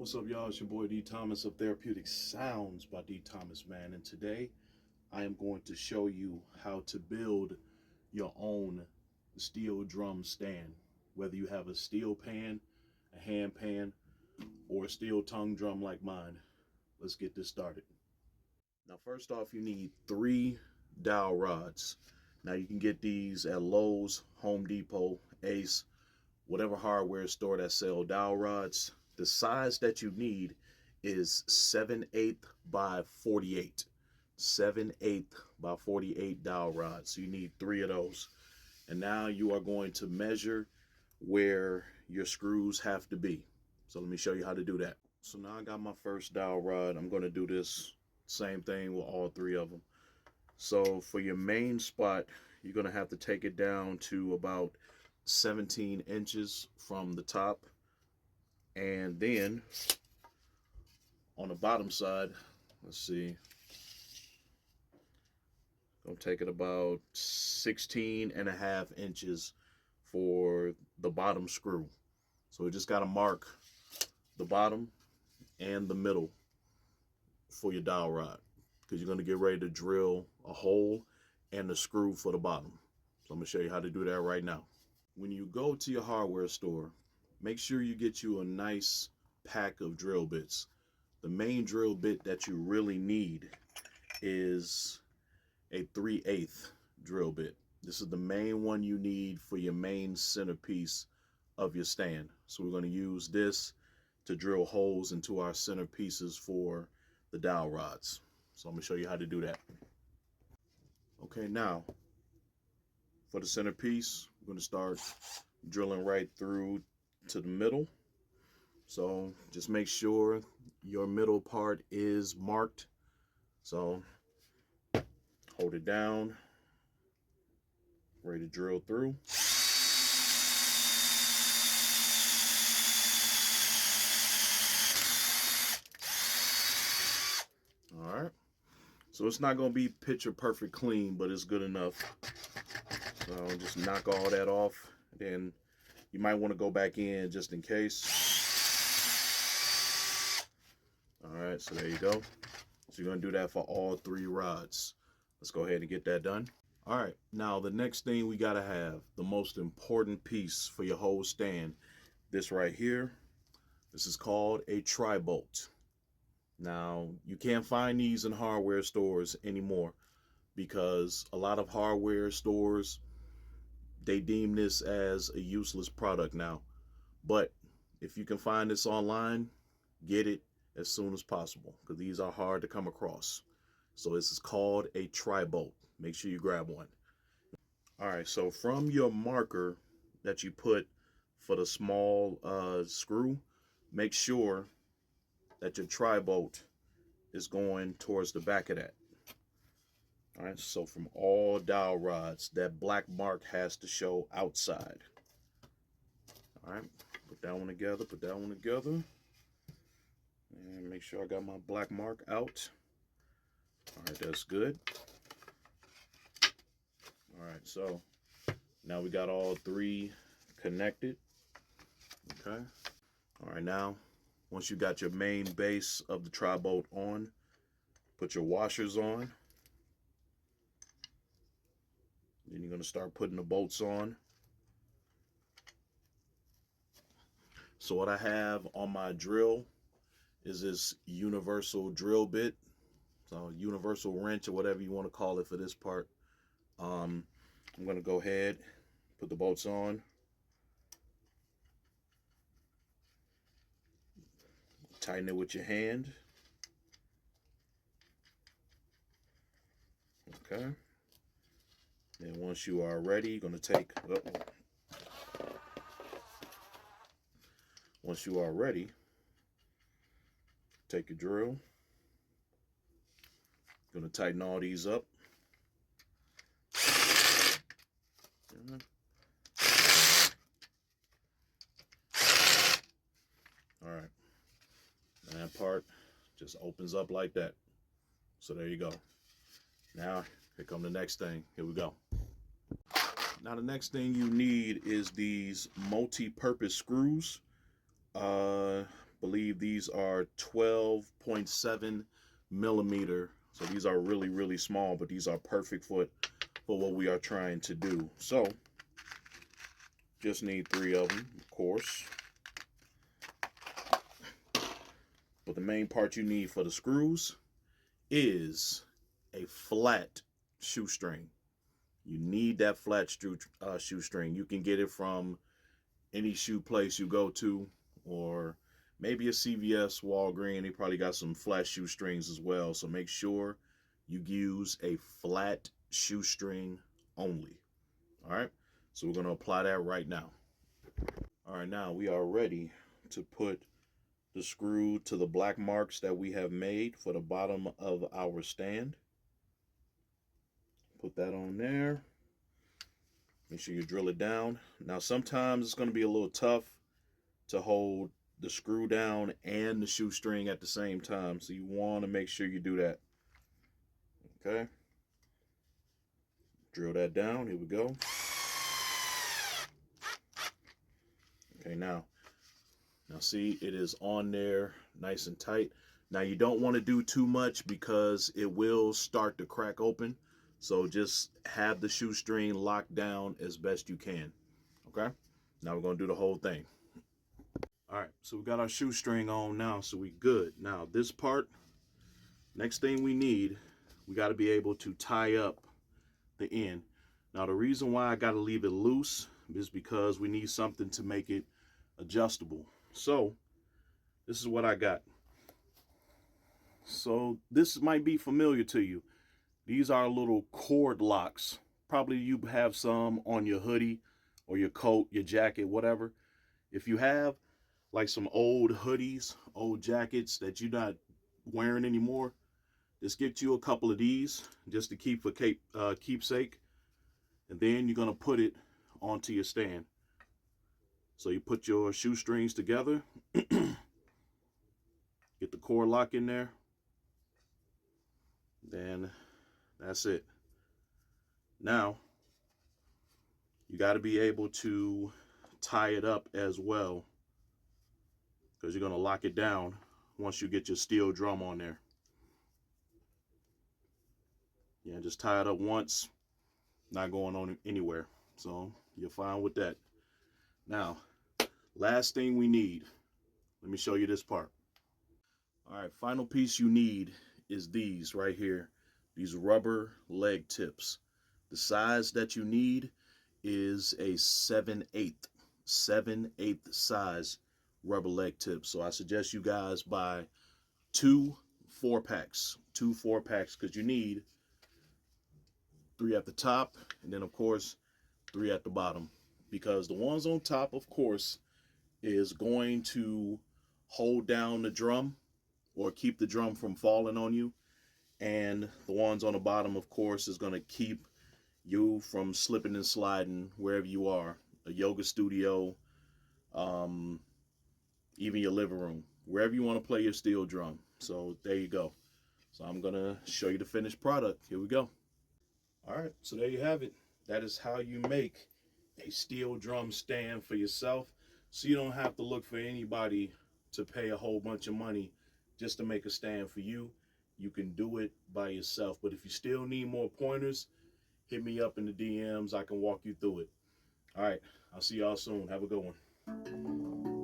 What's up, y'all? It's your boy D Thomas of Therapeutic Sounds by D Thomas, man. And today I am going to show you how to build your own steel drum stand. Whether you have a steel pan, a hand pan, or a steel tongue drum like mine. Let's get this started. Now, first off, you need 3 dowel rods. Now, you can get these at Lowe's, Home Depot, Ace, whatever hardware store that sell dowel rods. The size that you need is 7/8 by 48. 7/8 by 48 dowel rods. So you need 3 of those. And now you are going to measure where your screws have to be. So let me show you how to do that. So now I got my first dowel rod. I'm going to do this same thing with all 3 of them. So for your main spot, you're going to have to take it down to about 17 inches from the top. And then on the bottom side, let's see, gonna take it about 16.5 inches for the bottom screw. So we just gotta mark the bottom and the middle for your dowel rod, because you're gonna get ready to drill a hole and the screw for the bottom. So I'm gonna show you how to do that right now. When you go to your hardware store, make sure you get you a nice pack of drill bits. The main drill bit that you really need is a 3/8 drill bit. This is the main one you need for your main centerpiece of your stand. So we're going to use this to drill holes into our centerpieces for the dowel rods. So I'm going to show you how to do that. Okay, now for the centerpiece, we're going to start drilling right through to the middle. So just make sure your middle part is marked. So hold it down, ready to drill through. All right. So it's not going to be picture perfect clean, but it's good enough. So just knock all that off. Then you might want to go back in just in case. All right, so there you go. So you're going to do that for all 3 rods. Let's go ahead and get that done. All right, now the next thing we got to have, the most important piece for your whole stand, this right here. This is called a tri-bolt. Now, you can't find these in hardware stores anymore because a lot of hardware stores, they deem this as a useless product now. But if you can find this online, get it as soon as possible, because these are hard to come across. So this is called a tri-bolt. Make sure you grab one. All right, so from your marker that you put for the small screw, make sure that your tri-bolt is going towards the back of that. All right, so from all dowel rods, that black mark has to show outside. All right, put that one together, put that one together. And make sure I got my black mark out. All right, that's good. All right, so now we got all 3 connected. Okay. All right, now once you got your main base of the tri-bolt on, put your washers on. Then you're going to start putting the bolts on. So what I have on my drill is this universal drill bit. So universal wrench or whatever you want to call it for this part. I'm going to go ahead, put the bolts on. Tighten it with your hand. Okay. Then once you are ready, you're going to take, once you are ready, take your drill. Going to tighten all these up. All right. And that part just opens up like that. So there you go. Now, here come the next thing. Here we go. Now, the next thing you need is these multi-purpose screws. believe these are 12.7 millimeter. So these are really, really small, but these are perfect for what we are trying to do. So just need 3 of them, of course. But the main part you need for the screws is a flat shoestring. You need that flat shoestring. You can get it from any shoe place you go to, or maybe a CVS, Walgreens. They probably got some flat shoestrings as well. So make sure you use a flat shoestring only. All right, so we're going to apply that right now. All right, now we are ready to put the screw to the black marks that we have made for the bottom of our stand. Put that on there. Make sure you drill it down. Now sometimes it's going to be a little tough to hold the screw down and the shoestring at the same time, so you want to make sure you do that. Okay, drill that down. Here we go. Okay, now see, it is on there nice and tight. Now you don't want to do too much because it will start to crack open. So just have the shoestring locked down as best you can. Okay, now we're going to do the whole thing. All right, so we got our shoestring on now, so we good. Now this part, next thing we need, we got to be able to tie up the end. Now the reason why I got to leave it loose is because we need something to make it adjustable. So this is what I got. So this might be familiar to you. These are little cord locks. Probably you have some on your hoodie or your coat, your jacket, whatever. If you have like some old hoodies, old jackets that you're not wearing anymore, just get you a couple of these just to keep for keepsake. And then you're going to put it onto your stand. So you put your shoestrings together, get the cord lock in there, then that's it. Now, you got to be able to tie it up as well, because you're going to lock it down once you get your steel drum on there. Yeah, just tie it up once, not going on anywhere. So you're fine with that. Now, last thing we need, let me show you this part. All right, final piece you need is these right here, these rubber leg tips. The size that you need is a 7/8 size rubber leg tips. So I suggest you guys buy 2 4-packs, because you need 3 at the top and then of course 3 at the bottom, because the ones on top of course is going to hold down the drum or keep the drum from falling on you, and the ones on the bottom of course is going to keep you from slipping and sliding wherever you are, a yoga studio, even your living room, wherever you want to play your steel drum. So there you go. So I'm going to show you the finished product. Here we go. All right, so there you have it. That is how you make a steel drum stand for yourself, so you don't have to look for anybody to pay a whole bunch of money just to make a stand for you. You can do it by yourself. But if you still need more pointers, hit me up in the DMs. I can walk you through it. All right, I'll see y'all soon. Have a good one.